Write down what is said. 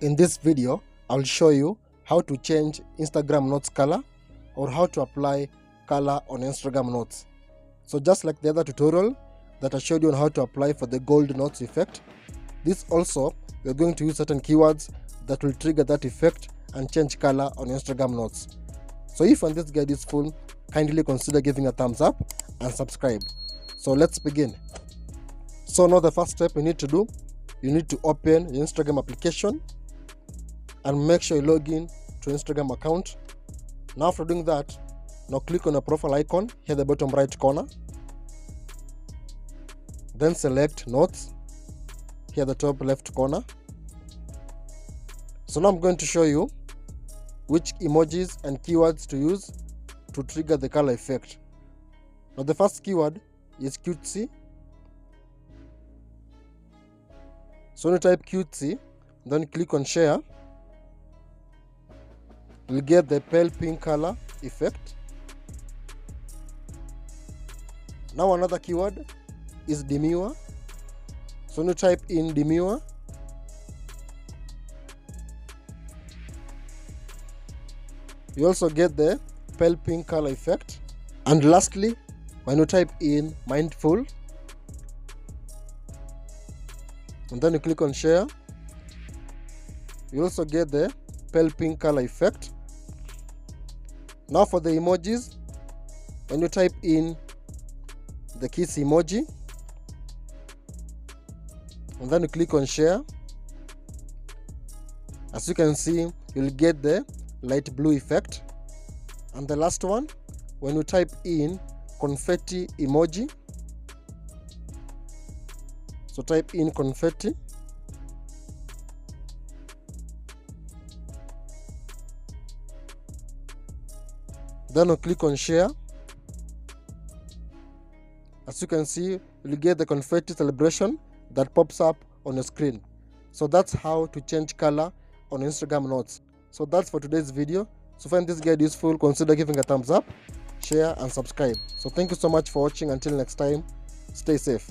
In this video, I'll show you how to change Instagram Notes color or how to apply color on Instagram Notes. So just like the other tutorial that I showed you on how to apply for the gold notes effect, this also we're going to use certain keywords that will trigger that effect and change color on Instagram Notes. So if you find this guide useful, kindly consider giving a thumbs up and subscribe. So let's begin. So now the first step you need to do, you need to open your Instagram application and make sure you log in to Instagram account. Now after doing that, now click on the profile icon here at the bottom right corner. Then select Notes here at the top left corner. So now I'm going to show you which emojis and keywords to use to trigger the color effect. Now the first keyword is cutesy. So when you type cutesy, then click on share, you'll get the pale pink color effect. Now another keyword is demure. So when you type in demure, you also get the pale pink color effect. And lastly, when you type in mindful, and then you click on share, you also get the pale pink color effect. Now for the emojis, when you type in the kiss emoji, and then you click on share, as you can see, you'll get the light blue effect. And the last one, when you type in confetti emoji, so type in confetti, then you click on share. As you can see, you'll get the confetti celebration that pops up on your screen. So that's how to change color on Instagram Notes. So that's for today's video. So find this guide useful, consider giving a thumbs up, share and subscribe. So thank you so much for watching. Until next time, stay safe.